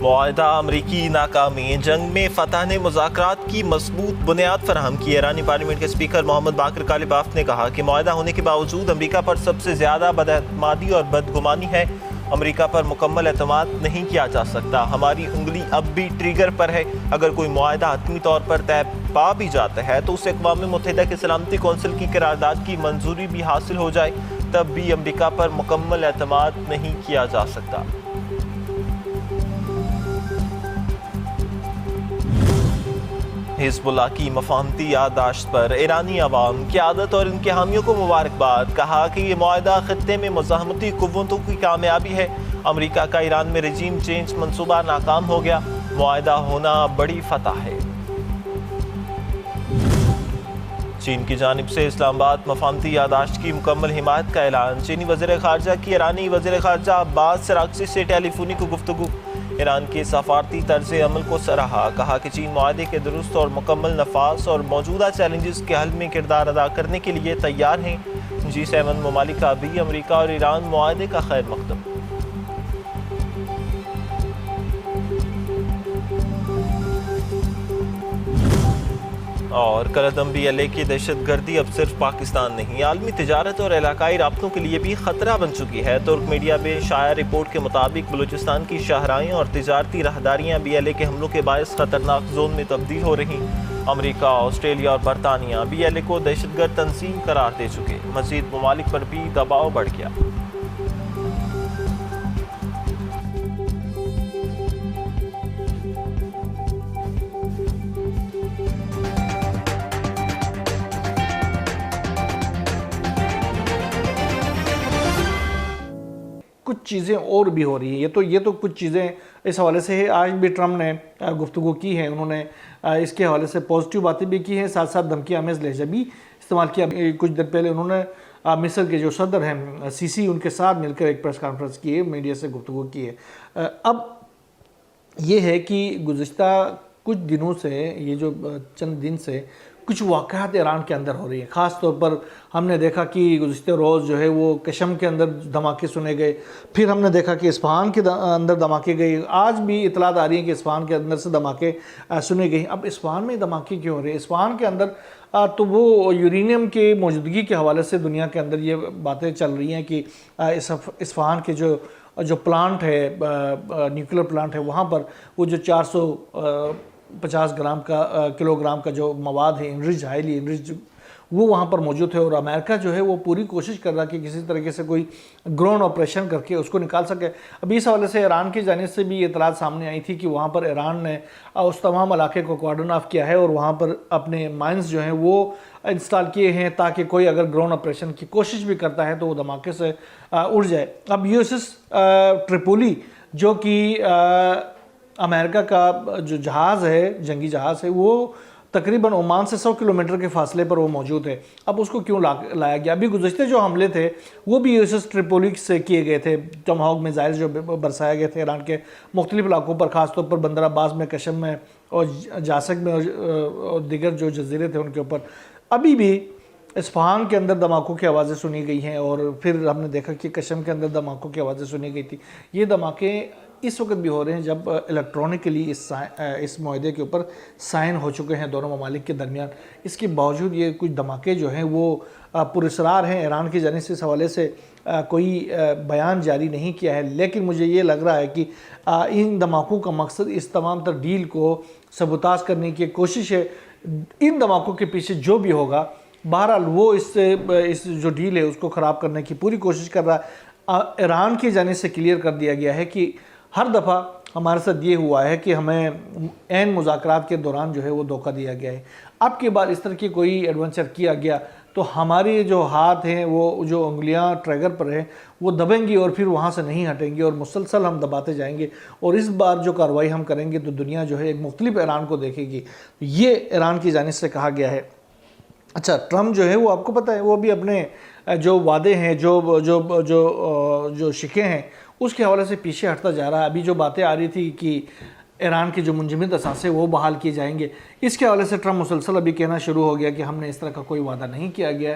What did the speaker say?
मुआहदा अमरीकी नाकामी जंग में फतह ने मुज़ाकरात की मजबूत बुनियाद फराहम की। ईरानी पार्लियामेंट के स्पीकर मोहम्मद बाकर कालिबाफ ने कहा कि मुआहदा होने के बावजूद अमरीका पर सबसे ज़्यादा बदअतमादी और बदगुमानी है। अमरीका पर मुकम्मल एतमाद नहीं किया जा सकता। हमारी उंगली अब भी ट्रिगर पर है। अगर कोई मुआहदा हतमी तौर पर तय पा भी जाता है तो उसे अक़वाम मुत्तहिदा की सलामती कौंसिल की करारदाद की मंजूरी भी हासिल हो जाए, तब भी अमरीका पर मुकम्मल एतमाद नहीं किया जा सकता। हिज़्बुल्लाह की मफाहमती याददाश्त पर ईरानी अवाम क़यादत और इनके हामियों को मुबारकबाद। कहा कि ये मुआहदा खित्ते में मुज़ाहमती कुव्वतों की कामयाबी है। अमरीका का ईरान में रजीम चेंज मंसूबा नाकाम हो गया। मुआहदा होना बड़ी फतह है। चीन की जानिब से इस्लामाबाद मफाहमती याददाश्त की मुकम्मल हिमायत का ऐलान। चीनी वज़ीर ख़ारजा की ईरानी वज़ीर ख़ारजा अब्बास अराग़ची से टेलीफोनिक गुफ्तगू। ईरान के सफारती तर्ज़ अमल को सराहा। कहा कि चीन मुआहदे के दुरुस्त और मुकम्मल नफाज और मौजूदा चैलेंजेस के हल में किरदार अदा करने के लिए तैयार हैं। G7 ममालिक का भी अमरीका और ईरान मुआहदे का खैर मकदम। और करदम BLA की दहशतगर्दी अब सिर्फ पाकिस्तान नहीं, आलमी तिजारत और इलाकाई राब्तों के लिए भी खतरा बन चुकी है। तुर्क मीडिया में शाया रिपोर्ट के मुताबिक बलूचिस्तान की शाहराहें और तिजारती राहदारियाँ BLA के हमलों के बायस खतरनाक जोन में तब्दील हो रही। अमरीका, ऑस्ट्रेलिया और बरतानिया BLA को दहशतगर्द तंजीम करार दे चुके। मज़ीद ममालिक पर भी दबाव बढ़ गया। कुछ चीज़ें और भी हो रही हैं। ये तो कुछ चीज़ें इस हवाले से है। आज भी ट्रम्प ने गुफ्तगू की है, उन्होंने इसके हवाले से पॉजिटिव बातें भी की हैं, साथ साथ धमकी आमेज़ लहजा भी इस्तेमाल किया। कुछ देर पहले उन्होंने मिस्र के जो सदर हैं सीसी, उनके साथ मिलकर एक प्रेस कॉन्फ्रेंस की है, मीडिया से गुफ्तगू की है। अब ये है कि गुज़िश्ता कुछ दिनों से, ये जो चंद दिन से कुछ वाक़यात ईरान के अंदर हो रही है। ख़ास तौर पर हमने देखा कि गुज़िश्ते रोज़ जो है वो कशम के अंदर धमाके सुने गए, फिर हमने देखा कि इस्फ़हान के अंदर धमाके गए। आज भी इतलात आ रही है कि इस्फ़हान के अंदर से धमाके सुने गए। अब इस्फ़हान में धमाके क्यों हो रहे हैं? इस्फ़हान के अंदर तो वो यूरेनियम के मौजूदगी के हवाले से दुनिया के अंदर ये बातें चल रही हैं कि इस्फ़हान के जो प्लांट है, न्यूक्लियर प्लांट है, वहाँ पर वो जो 450 किलोग्राम का जो मवाद है, इनरिच, हाईली इनरिच, वो वहाँ पर मौजूद है। और अमेरिका जो है वो पूरी कोशिश कर रहा है कि किसी तरीके से कोई ग्राउंड ऑपरेशन करके उसको निकाल सके। अभी इस हवाले से ईरान की जानिब से भी ये इतलात सामने आई थी कि वहाँ पर ईरान ने उस तमाम इलाके को कॉर्डन ऑफ किया है और वहाँ पर अपने माइंस जो हैं वो इंस्टॉल किए हैं ताकि कोई अगर ग्राउंड ऑपरेशन की कोशिश भी करता है तो वो धमाके से उड़ जाए। अब USS ट्रिपोली, जो कि अमेरिका का जो जहाज़ है, जंगी जहाज़ है, वो तकरीबन ओमान से 100 किलोमीटर के फासले पर वो मौजूद है। अब उसको क्यों लाया गया? अभी गुज़श्ते जो हमले थे वो भी USS ट्रिपोली से किए गए थे। टमाहॉक मिसाइल जो बरसाए गए थे ईरान के मुख्तलिफ इलाकों पर, ख़ासतौर पर बंदर अब्बास में, कशम में और जासक में और दीगर जो जजीरे थे उनके ऊपर। अभी भी इस्फ़हान के अंदर धमाकों की आवाज़ें सुनी गई हैं और फिर हमने देखा कि कशम के अंदर धमाकों की आवाज़ें सुनी गई थी। ये धमाके इस वक्त भी हो रहे हैं जब इलेक्ट्रॉनिकली इस मुआहदे के ऊपर साइन हो चुके हैं दोनों ममालिक के दरमियान। इसके बावजूद ये कुछ धमाके जो हैं वो पुरस्रार हैं। ईरान की जानिब से इस हवाले से कोई बयान जारी नहीं किया है, लेकिन मुझे ये लग रहा है कि इन धमाकों का मकसद इस तमाम तर डील को सबूताज करने की कोशिश है। इन धमाकों के पीछे जो भी होगा, बहरहाल वो इस जो डील है उसको ख़राब करने की पूरी कोशिश कर रहा है। ईरान की जानिब से क्लियर कर दिया गया है कि हर दफ़ा हमारे साथ ये हुआ है कि हमें ऐन मुज़ाकरात के दौरान जो है वो धोखा दिया गया है। अब की बार इस तरह की कोई एडवेंचर किया गया तो हमारे जो हाथ हैं, वो जो उंगलियां ट्रैगर पर हैं, वो दबेंगी और फिर वहाँ से नहीं हटेंगी और मुसलसल हम दबाते जाएंगे। और इस बार जो कार्रवाई हम करेंगे तो दुनिया जो है एक मुख्तलिफ ईरान को देखेगी। ये ईरान की जानिब से कहा गया है। अच्छा, ट्रम्प जो है वो आपको पता है वो भी अपने जो वादे हैं, जो शिके हैं, उसके हवाले से पीछे हटता जा रहा है। अभी जो बातें आ रही थी कि ईरान के जो मुंजमद असासे वो बहाल किए जाएंगे, इसके हवाले से ट्रम्प मुसलसल अभी कहना शुरू हो गया कि हमने इस तरह का कोई वादा नहीं किया गया।